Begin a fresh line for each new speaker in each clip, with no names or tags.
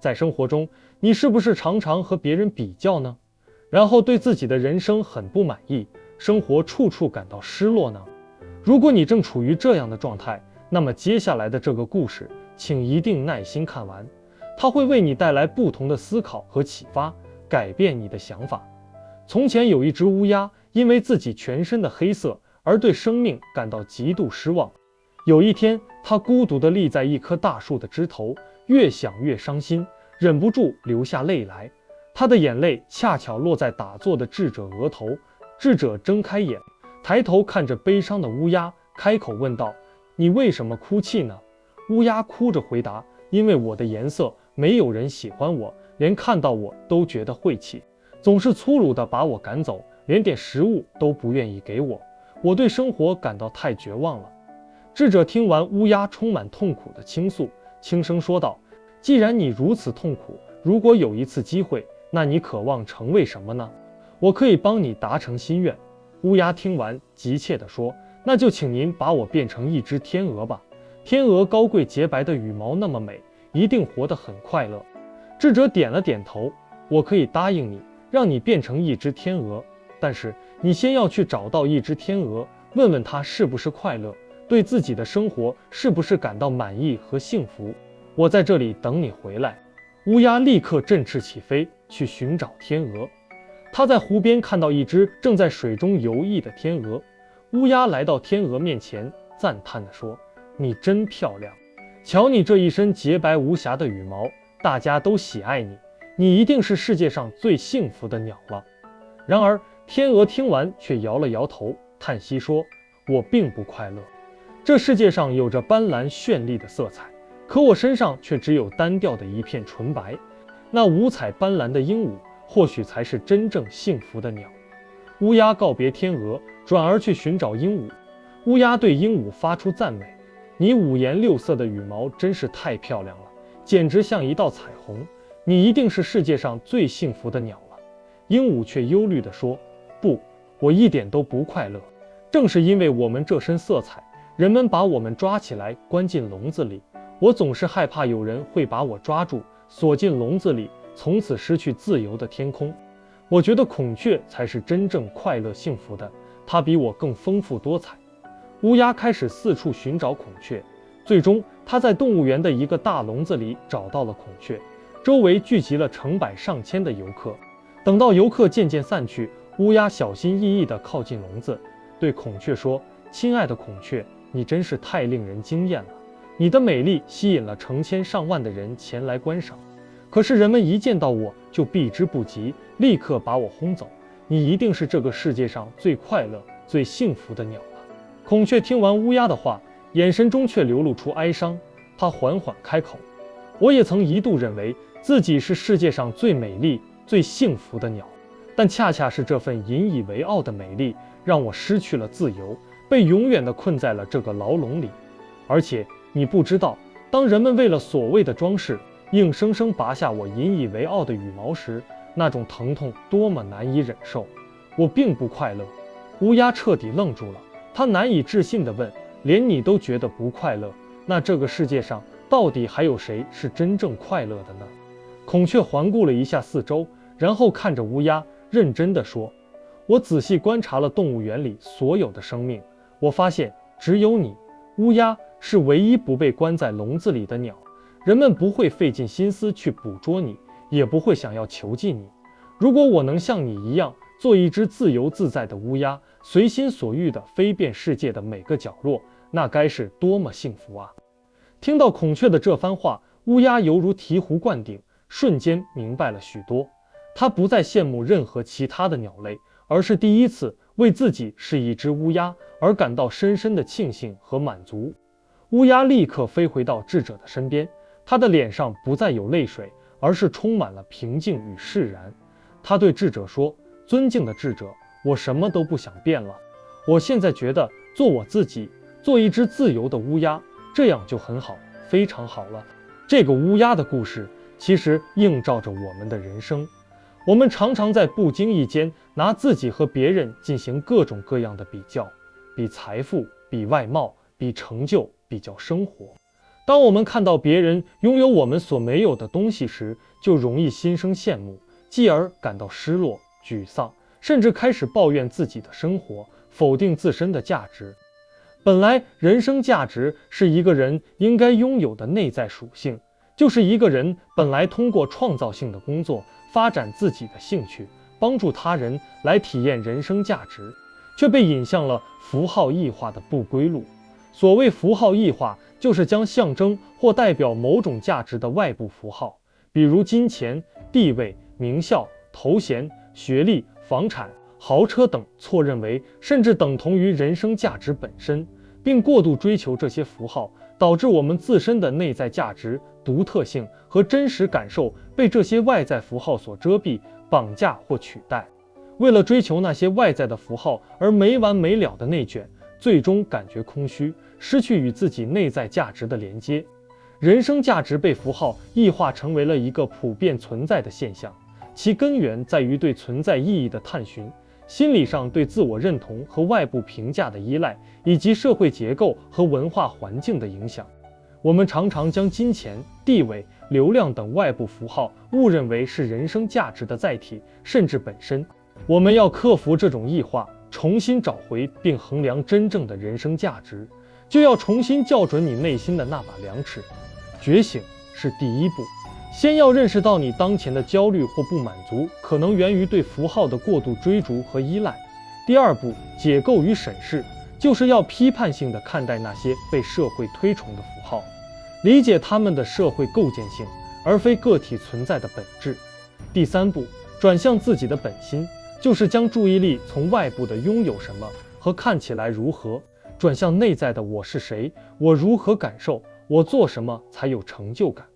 在生活中，你是不是常常和别人比较呢？然后对自己的人生很不满意，生活处处感到失落呢？如果你正处于这样的状态，那么接下来的这个故事，请一定耐心看完，它会为你带来不同的思考和启发，改变你的想法。从前有一只乌鸦，因为自己全身的黑色而对生命感到极度失望。有一天，它孤独地立在一棵大树的枝头，越想越伤心，忍不住流下泪来。他的眼泪恰巧落在打坐的智者额头，智者睁开眼，抬头看着悲伤的乌鸦，开口问道：“你为什么哭泣呢？”乌鸦哭着回答：“因为我的颜色，没有人喜欢我，连看到我都觉得晦气，总是粗鲁地把我赶走，连点食物都不愿意给我。我对生活感到太绝望了。”智者听完乌鸦充满痛苦的倾诉，轻声说道：“既然你如此痛苦，如果有一次机会，那你渴望成为什么呢？我可以帮你达成心愿。”乌鸦听完，急切地说：“那就请您把我变成一只天鹅吧。天鹅高贵洁白的羽毛那么美，一定活得很快乐。”智者点了点头：“我可以答应你，让你变成一只天鹅，但是你先要去找到一只天鹅，问问它是不是快乐，对自己的生活是不是感到满意和幸福。我在这里等你回来。”乌鸦立刻振翅起飞，去寻找天鹅。他在湖边看到一只正在水中游弋的天鹅。乌鸦来到天鹅面前，赞叹地说：“你真漂亮，瞧你这一身洁白无瑕的羽毛，大家都喜爱你，你一定是世界上最幸福的鸟了。”然而天鹅听完却摇了摇头，叹息说：“我并不快乐。这世界上有着斑斓绚丽的色彩，可我身上却只有单调的一片纯白。那五彩斑斓的鹦鹉，或许才是真正幸福的鸟。”乌鸦告别天鹅，转而去寻找鹦鹉。乌鸦对鹦鹉发出赞美：“你五颜六色的羽毛真是太漂亮了，简直像一道彩虹。你一定是世界上最幸福的鸟了。”鹦鹉却忧虑地说：“不，我一点都不快乐。正是因为我们这身色彩，人们把我们抓起来关进笼子里，我总是害怕有人会把我抓住，锁进笼子里，从此失去自由的天空。我觉得孔雀才是真正快乐幸福的，它比我更丰富多彩。”乌鸦开始四处寻找孔雀，最终它在动物园的一个大笼子里找到了孔雀，周围聚集了成百上千的游客。等到游客渐渐散去，乌鸦小心翼翼地靠近笼子，对孔雀说：“亲爱的孔雀，你真是太令人惊艳了，你的美丽吸引了成千上万的人前来观赏。可是人们一见到我就避之不及，立刻把我轰走。你一定是这个世界上最快乐、最幸福的鸟了。”孔雀听完乌鸦的话，眼神中却流露出哀伤。它缓缓开口：“我也曾一度认为自己是世界上最美丽、最幸福的鸟，但恰恰是这份引以为傲的美丽，让我失去了自由，被永远地困在了这个牢笼里。而且你不知道，当人们为了所谓的装饰，硬生生拔下我引以为傲的羽毛时，那种疼痛多么难以忍受。我并不快乐。”乌鸦彻底愣住了，他难以置信地问：“连你都觉得不快乐，那这个世界上到底还有谁是真正快乐的呢？”孔雀环顾了一下四周，然后看着乌鸦，认真地说：“我仔细观察了动物园里所有的生命，我发现只有你，乌鸦，是唯一不被关在笼子里的鸟。人们不会费尽心思去捕捉你，也不会想要囚禁你。如果我能像你一样，做一只自由自在的乌鸦，随心所欲地飞遍世界的每个角落，那该是多么幸福啊！”听到孔雀的这番话，乌鸦犹如醍醐灌顶，瞬间明白了许多。它不再羡慕任何其他的鸟类，而是第一次为自己是一只乌鸦而感到深深的庆幸和满足。乌鸦立刻飞回到智者的身边，他的脸上不再有泪水，而是充满了平静与释然。他对智者说：“尊敬的智者，我什么都不想变了。我现在觉得做我自己，做一只自由的乌鸦，这样就很好，非常好了。”这个乌鸦的故事其实映照着我们的人生。我们常常在不经意间拿自己和别人进行各种各样的比较，比财富，比外貌，比成就，比较生活。当我们看到别人拥有我们所没有的东西时，就容易心生羡慕，继而感到失落、沮丧，甚至开始抱怨自己的生活，否定自身的价值。本来，人生价值是一个人应该拥有的内在属性，就是一个人本来通过创造性的工作发展自己的兴趣，帮助他人来体验人生价值，却被引向了符号异化的不归路。所谓符号异化，就是将象征或代表某种价值的外部符号，比如金钱、地位、名校、头衔、学历、房产、豪车等，错认为甚至等同于人生价值本身，并过度追求这些符号，导致我们自身的内在价值、独特性和真实感受被这些外在符号所遮蔽、绑架或取代。为了追求那些外在的符号而没完没了的内卷，最终感觉空虚，失去与自己内在价值的连接。人生价值被符号异化成为了一个普遍存在的现象，其根源在于对存在意义的探寻，心理上对自我认同和外部评价的依赖，以及社会结构和文化环境的影响。我们常常将金钱、地位、流量等外部符号误认为是人生价值的载体，甚至本身。我们要克服这种异化，重新找回并衡量真正的人生价值，就要重新校准你内心的那把量尺。觉醒是第一步，先要认识到你当前的焦虑或不满足可能源于对符号的过度追逐和依赖。第二步，解构与审视，就是要批判性地看待那些被社会推崇的符号，理解它们的社会构建性，而非个体存在的本质。第三步，转向自己的本心，就是将注意力从外部的拥有什么和看起来如何，转向内在的我是谁，我如何感受，我做什么才有成就感。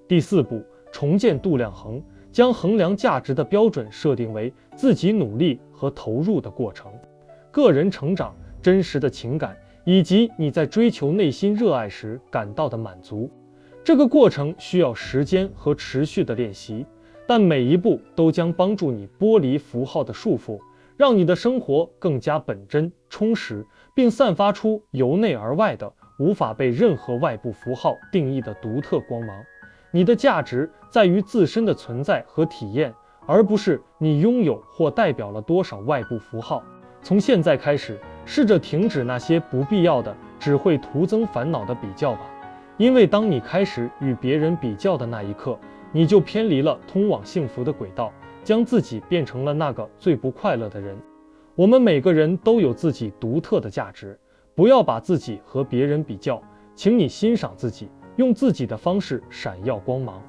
第四步，重建度量衡，将衡量价值的标准设定为自己努力和投入的过程，个人成长、真实的情感，以及你在追求内心热爱时感到的满足。这个过程需要时间和持续的练习，但每一步都将帮助你剥离符号的束缚，让你的生活更加本真、充实，并散发出由内而外的、无法被任何外部符号定义的独特光芒。你的价值在于自身的存在和体验，而不是你拥有或代表了多少外部符号。从现在开始，试着停止那些不必要的、只会徒增烦恼的比较吧，因为当你开始与别人比较的那一刻，你就偏离了通往幸福的轨道，将自己变成了那个最不快乐的人。我们每个人都有自己独特的价值，不要把自己和别人比较，请你欣赏自己，用自己的方式闪耀光芒。